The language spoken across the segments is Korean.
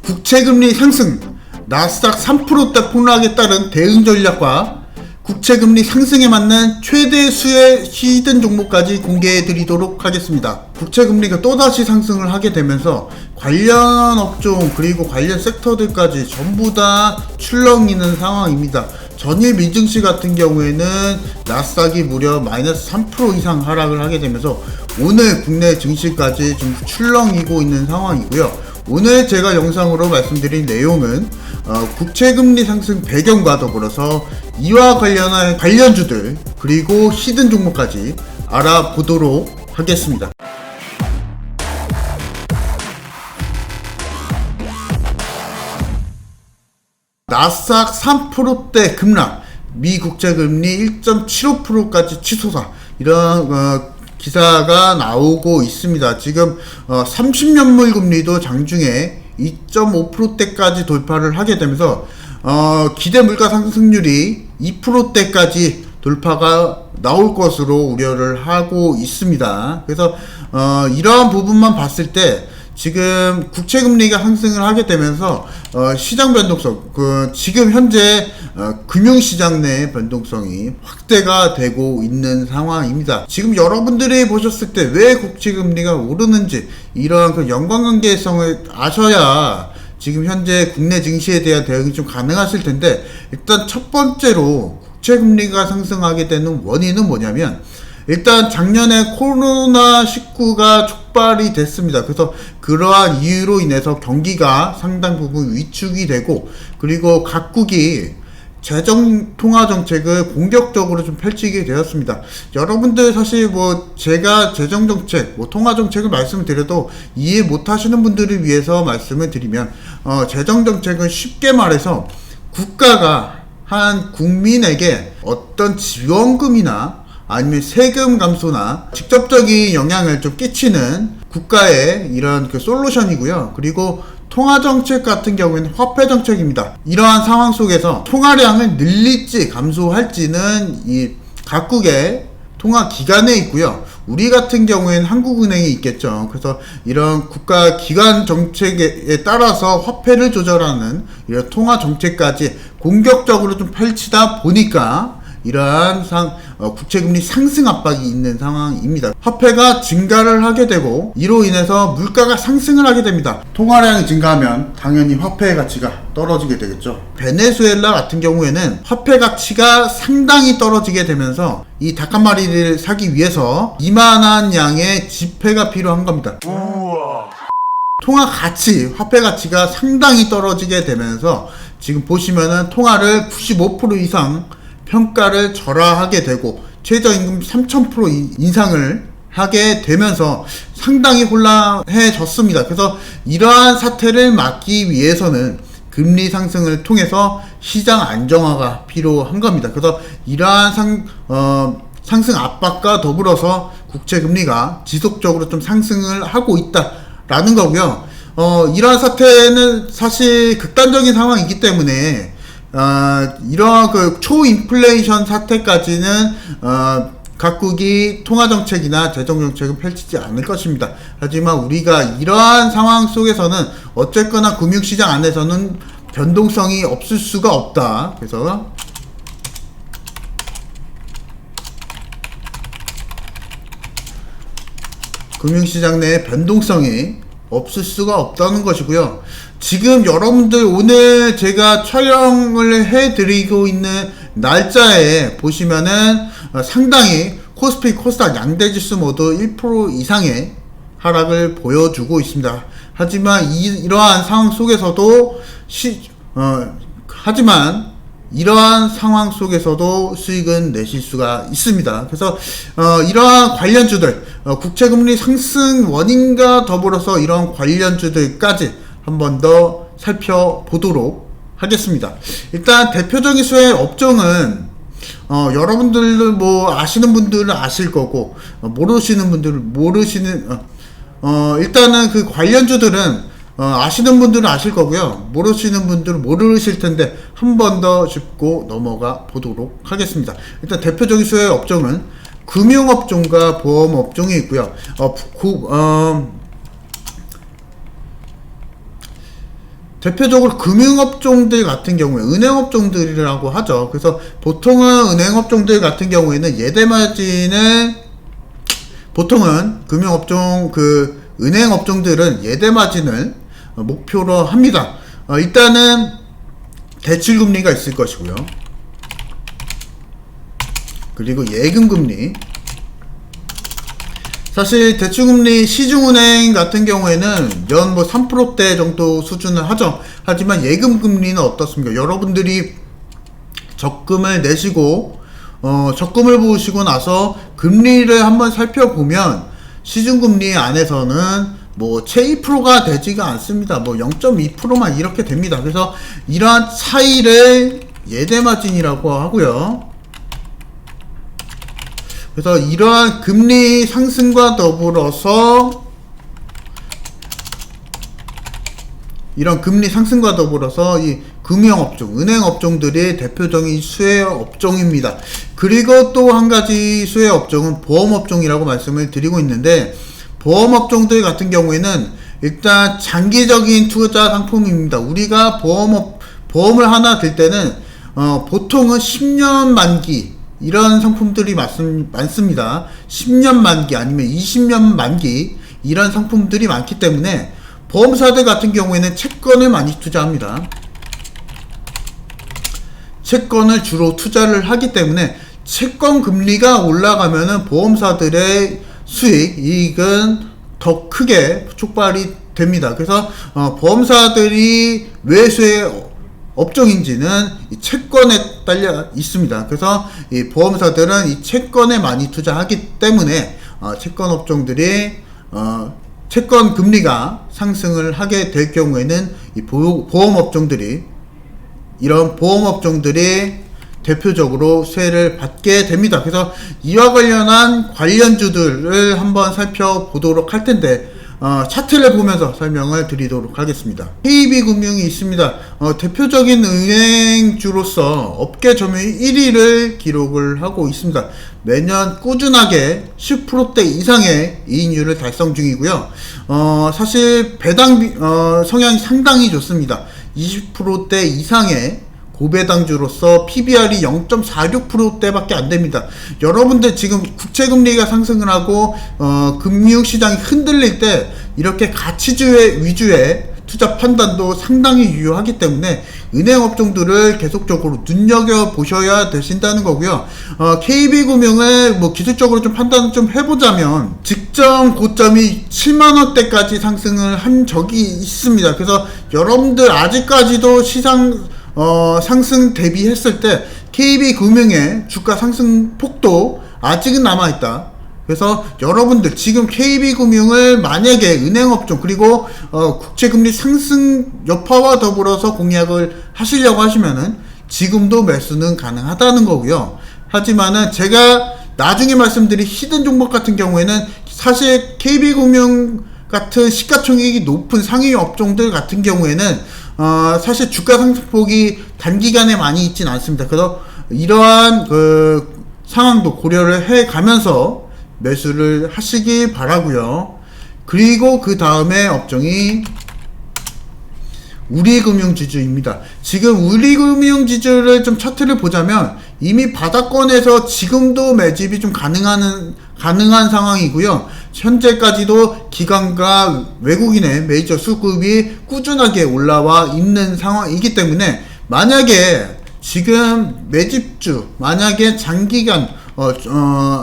국채금리 상승, 나스닥 3%대 폭락에 따른 대응 전략과 국채금리 상승에 맞는 최대 수의 히든 종목까지 공개해 드리도록 하겠습니다. 국채금리가 또다시 상승을 하게 되면서 관련 업종 그리고 관련 섹터들까지 전부 다 출렁이는 상황입니다. 전일 미증시 같은 경우에는 나스닥이 무려 마이너스 3% 이상 하락을 하게 되면서 오늘 국내 증시까지 좀 출렁이고 있는 상황이고요. 오늘 제가 영상으로 말씀드린 내용은 국채금리 상승 배경과 더불어서 이와 관련한 관련주들 그리고 히든 종목까지 알아보도록 하겠습니다. 나스닥 3%대 급락, 미 국채금리 1.75%까지 치솟아, 이런 기사가 나오고 있습니다. 지금 30년물 금리도 장중에 2.5%대까지 돌파를 하게 되면서 기대 물가 상승률이 2%대까지 돌파가 나올 것으로 우려를 하고 있습니다. 그래서 이러한 부분만 봤을 때 지금 국채금리가 상승을 하게 되면서 시장 변동성, 지금 현재 금융시장 내 변동성이 확대가 되고 있는 상황입니다. 지금 여러분들이 보셨을 때 왜 국채금리가 오르는지 이러한 그 연관관계성을 아셔야 지금 현재 국내 증시에 대한 대응이 좀 가능하실 텐데, 일단 첫 번째로 국채금리가 상승하게 되는 원인은 뭐냐면, 일단 작년에 코로나19가 촉발이 됐습니다. 그래서 그러한 이유로 인해서 경기가 상당 부분 위축이 되고, 그리고 각국이 통화 정책을 공격적으로 좀 펼치게 되었습니다. 여러분들 사실 제가 재정 정책, 통화 정책을 말씀을 드려도 이해 못 하시는 분들을 위해서 말씀을 드리면, 재정 정책은 쉽게 말해서 국가가 한 국민에게 어떤 지원금이나 아니면 세금 감소나 직접적인 영향을 좀 끼치는 국가의 이런 솔루션이고요. 그리고 통화정책 같은 경우에는 화폐정책입니다. 이러한 상황 속에서 통화량을 늘릴지 감소할지는 이 각국의 통화기관에 있고요. 우리 같은 경우에는 한국은행이 있겠죠. 그래서 이런 국가 기관 정책에 따라서 화폐를 조절하는 이런 통화정책까지 공격적으로 좀 펼치다 보니까 이러한 국채금리 상승 압박이 있는 상황입니다. 화폐가 증가를 하게 되고 이로 인해서 물가가 상승을 하게 됩니다. 통화량이 증가하면 당연히 화폐의 가치가 떨어지게 되겠죠. 베네수엘라 같은 경우에는 화폐 가치가 상당히 떨어지게 되면서 이 닭 한 마리를 사기 위해서 이만한 양의 지폐가 필요한 겁니다. 통화 가치, 화폐 가치가 상당히 떨어지게 되면서 지금 보시면은 통화를 95% 이상 평가를 절하하게 되고 최저임금 3000% 인상을 하게 되면서 상당히 혼란해졌습니다. 그래서 이러한 사태를 막기 위해서는 금리 상승을 통해서 시장 안정화가 필요한 겁니다. 그래서 이러한 상승 압박과 더불어서 국채금리가 지속적으로 좀 상승을 하고 있다라는 거고요. 이러한 사태는 사실 극단적인 상황이기 때문에 이러한 초인플레이션 사태까지는 각국이 통화정책이나 재정정책은 펼치지 않을 것입니다. 하지만 우리가 이러한 상황 속에서는 어쨌거나 금융시장 안에서는 변동성이 없을 수가 없다. 그래서 금융시장 내에 변동성이 없을 수가 없다는 것이고요. 지금 여러분들 오늘 제가 촬영을 해드리고 있는 날짜에 보시면은 상당히 코스피, 코스닥 양대지수 모두 1% 이상의 하락을 보여주고 있습니다. 하지만 이러한 상황 속에서도 이러한 상황 속에서도 수익은 내실 수가 있습니다. 그래서 이러한 관련주들, 국채금리 상승 원인과 더불어서 이러한 관련주들까지 한 번 더 살펴보도록 하겠습니다. 일단 대표적인 수의 업종은 여러분들 아시는 분들은 아실 거고 모르시는 분들은 일단은 그 관련주들은 아시는 분들은 아실 거고요. 모르시는 분들은 모르실 텐데 한 번 더 짚고 넘어가 보도록 하겠습니다. 일단 대표적인 수의 업종은 금융업종과 보험업종이 있고요. 대표적으로 금융업종들 같은 경우에 은행업종들이라고 하죠. 그래서 보통은 은행업종들 같은 경우에는 예대마진을 보통은 금융업종 은행업종들은 예대마진을 목표로 합니다. 일단은 대출금리가 있을 것이고요. 그리고 예금금리. 사실 대출금리 시중은행 같은 경우에는 연 3%대 정도 수준을 하죠. 하지만 예금금리는 어떻습니까? 여러분들이 적금을 내시고 적금을 보시고 나서 금리를 한번 살펴보면 시중금리 안에서는 채 2%가 되지가 않습니다. 0.2%만 이렇게 됩니다. 그래서 이러한 차이를 예대마진이라고 하고요. 그래서 이러한 금리 상승과 더불어서 이 금융업종, 은행업종들이 대표적인 수혜업종입니다. 그리고 또 한 가지 수혜업종은 보험업종이라고 말씀을 드리고 있는데, 보험업종들 같은 경우에는 일단 장기적인 투자 상품입니다. 우리가 보험을 하나 들 때는 보통은 10년 만기 이런 상품들이 많습니다. 10년 만기 아니면 20년 만기 이런 상품들이 많기 때문에 보험사들 같은 경우에는 채권을 많이 투자합니다. 채권을 주로 투자를 하기 때문에 채권 금리가 올라가면은 보험사들의 수익, 이익은 더 크게 촉발이 됩니다. 그래서 보험사들이 외수의 업종인지는 이 채권에 딸려 있습니다. 그래서 이 보험사들은 이 채권에 많이 투자하기 때문에 채권 업종들이 채권 금리가 상승을 하게 될 경우에는 이 이런 보험업종들이 대표적으로 수혜를 받게 됩니다. 그래서 이와 관련한 관련주들을 한번 살펴보도록 할 텐데, 차트를 보면서 설명을 드리도록 하겠습니다. KB금융이 있습니다. 대표적인 은행주로서 업계 점유율 1위를 기록을 하고 있습니다. 매년 꾸준하게 10%대 이상의 이익률을 달성 중이고요. 사실 배당 성향이 상당히 좋습니다. 20%대 이상의 고배당주로서 PBR이 0.46%대밖에 안 됩니다. 여러분들 지금 국채금리가 상승을 하고 금융시장이 흔들릴 때 이렇게 가치주 위주의 투자 판단도 상당히 유효하기 때문에 은행업종들을 계속적으로 눈여겨보셔야 되신다는 거고요. KB금융을 기술적으로 좀 판단을 좀 해보자면 직전 고점이 7만원대까지 상승을 한 적이 있습니다. 그래서 여러분들 아직까지도 시장 상승 대비했을 때 KB금융의 주가 상승 폭도 아직은 남아있다. 그래서 여러분들 지금 KB금융을 만약에 은행업종 그리고 국채금리 상승 여파와 더불어서 공략을 하시려고 하시면은 지금도 매수는 가능하다는 거고요. 하지만은 제가 나중에 말씀드릴 히든 종목 같은 경우에는 사실 KB금융 같은 시가총액이 높은 상위 업종들 같은 경우에는 사실 주가 상승폭이 단기간에 많이 있진 않습니다. 그래서 이러한 상황도 고려를 해 가면서 매수를 하시기 바라고요. 그리고 그 다음에 업종이 우리금융지주입니다. 지금 우리금융지주를 좀 차트를 보자면 이미 바닥권에서 지금도 매집이 좀 가능한 상황이고요. 현재까지도 기관과 외국인의 메이저 수급이 꾸준하게 올라와 있는 상황이기 때문에 만약에 지금 매집주, 만약에 장기간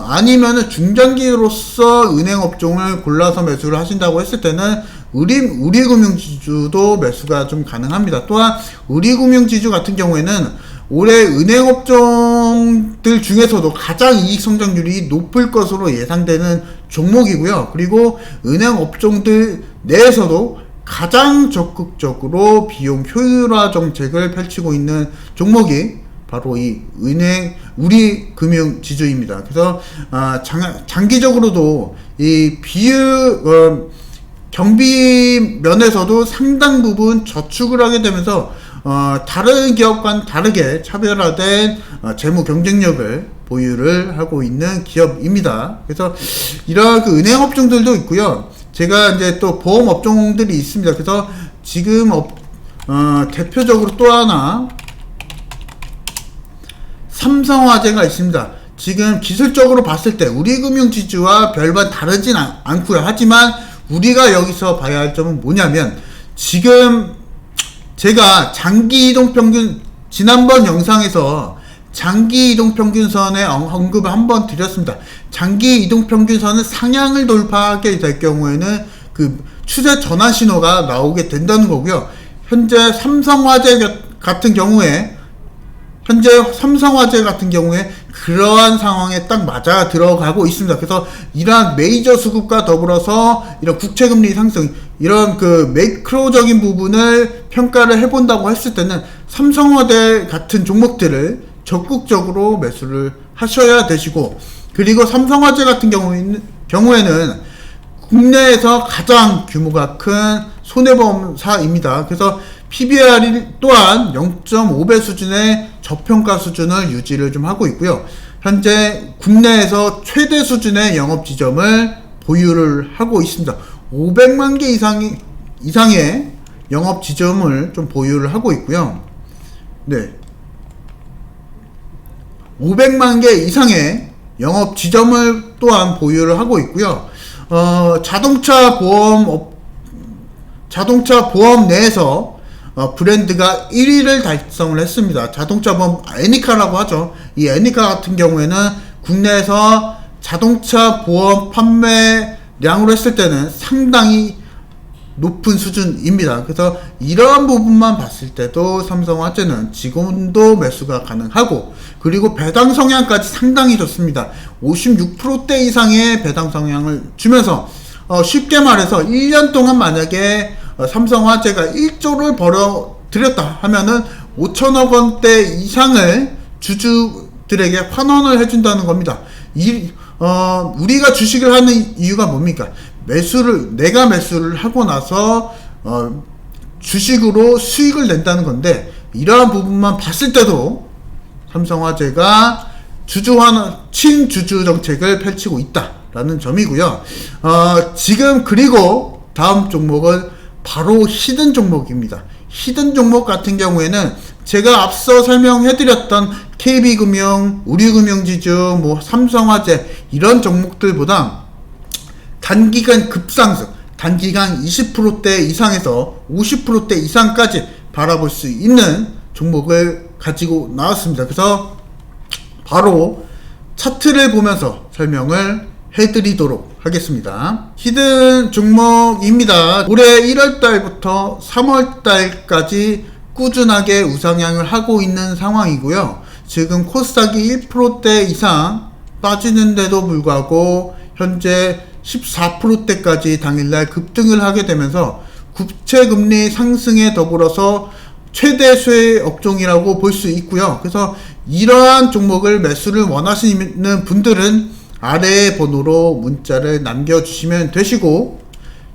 아니면은 중장기로서 은행업종을 골라서 매수를 하신다고 했을 때는 우리금융지주도 매수가 좀 가능합니다. 또한 우리금융지주 같은 경우에는 올해 은행업종들 중에서도 가장 이익 성장률이 높을 것으로 예상되는 종목이고요. 그리고 은행업종들 내에서도 가장 적극적으로 비용 효율화 정책을 펼치고 있는 종목이 바로 이 우리금융지주입니다. 그래서 장기적으로도 이 경비 면에서도 상당 부분 저축을 하게 되면서 다른 기업과는 다르게 차별화된 재무 경쟁력을 보유를 하고 있는 기업입니다. 그래서 이런 은행 업종들도 있고요. 제가 이제 또 보험 업종들이 있습니다. 그래서 지금 대표적으로 또 하나 삼성화재가 있습니다. 지금 기술적으로 봤을 때 우리금융지주와 별반 다르진 않고요. 하지만 우리가 여기서 봐야 할 점은 뭐냐면, 지금 제가 장기이동평균, 지난번 영상에서 장기이동평균선의 언급을 한번 드렸습니다. 장기이동평균선은 상향을 돌파하게 될 경우에는 그 추세 전환 신호가 나오게 된다는 거고요. 현재 삼성화재 같은 경우에 그러한 상황에 딱 맞아 들어가고 있습니다. 그래서 이러한 메이저 수급과 더불어서 이런 국채금리 상승, 이런 그 매크로적인 부분을 평가를 해본다고 했을 때는 삼성화재 같은 종목들을 적극적으로 매수를 하셔야 되시고, 그리고 삼성화재 같은 경우에는 국내에서 가장 규모가 큰 손해보험사입니다. 그래서 PBR이 또한 0.5배 수준의 저평가 수준을 유지를 좀 하고 있고요. 현재 국내에서 최대 수준의 영업 지점을 보유를 하고 있습니다. 500만 개 이상의 영업 지점을 좀 보유를 하고 있고요. 네. 500만 개 이상의 영업 지점을 또한 보유를 하고 있고요. 자동차 보험 내에서 브랜드가 1위를 달성을 했습니다. 자동차 보험 애니카라고 하죠. 이 애니카 같은 경우에는 국내에서 자동차 보험 판매량으로 했을 때는 상당히 높은 수준입니다. 그래서 이러한 부분만 봤을 때도 삼성화재는 지금도 매수가 가능하고, 그리고 배당 성향까지 상당히 좋습니다. 56%대 이상의 배당 성향을 주면서 쉽게 말해서 1년 동안 만약에 삼성화재가 1조를 벌어들였다 하면은 5천억 원대 이상을 주주들에게 환원을 해준다는 겁니다. 우리가 주식을 하는 이유가 뭡니까? 내가 매수를 하고 나서 주식으로 수익을 낸다는 건데, 이러한 부분만 봤을 때도 삼성화재가 친주주 정책을 펼치고 있다라는 점이고요. 지금 그리고 다음 종목은 바로 히든 종목입니다. 히든 종목 같은 경우에는 제가 앞서 설명해드렸던 KB금융, 우리금융지주, 삼성화재 이런 종목들보다 단기간 급상승, 단기간 20%대 이상에서 50%대 이상까지 바라볼 수 있는 종목을 가지고 나왔습니다. 그래서 바로 차트를 보면서 설명을 해드리도록 하겠습니다. 히든 종목입니다. 올해 1월달부터 3월달까지 꾸준하게 우상향을 하고 있는 상황이고요. 지금 코스닥이 1%대 이상 빠지는데도 불구하고 현재 14%대까지 당일날 급등을 하게 되면서 국채금리 상승에 더불어서 최대 수혜 업종이라고 볼 수 있고요. 그래서 이러한 종목을 매수를 원하시는 분들은 아래의 번호로 문자를 남겨주시면 되시고,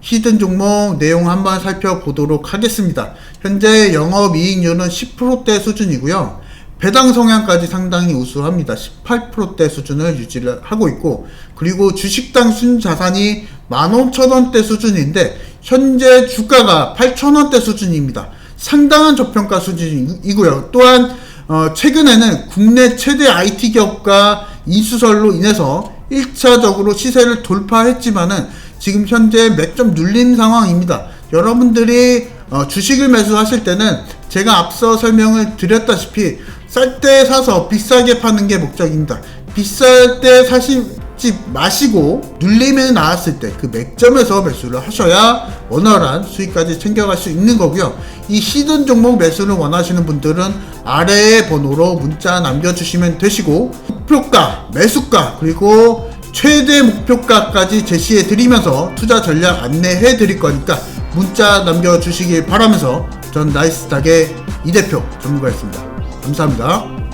히든 종목 내용 한번 살펴보도록 하겠습니다. 현재 영업이익률은 10%대 수준이고요. 배당 성향까지 상당히 우수합니다. 18%대 수준을 유지를 하고 있고, 그리고 주식당 순자산이 15,000원대 수준인데 현재 주가가 8,000원대 수준입니다. 상당한 저평가 수준이고요. 또한 최근에는 국내 최대 IT 기업과 인수설로 인해서 1차적으로 시세를 돌파했지만은 지금 현재 맥점 눌린 상황입니다. 여러분들이 주식을 매수하실 때는 제가 앞서 설명을 드렸다시피 쌀 때 사서 비싸게 파는 게 목적입니다. 비쌀 때 사시지 마시고 눌림이 나왔을 때 그 맥점에서 매수를 하셔야 원활한 수익까지 챙겨갈 수 있는 거고요. 이 히든 종목 매수를 원하시는 분들은 아래의 번호로 문자 남겨주시면 되시고, 목표가, 매수가, 그리고 최대 목표가까지 제시해 드리면서 투자 전략 안내해 드릴 거니까 문자 남겨주시길 바라면서 전 나이스닥의 이 대표 전문가였습니다. 감사합니다.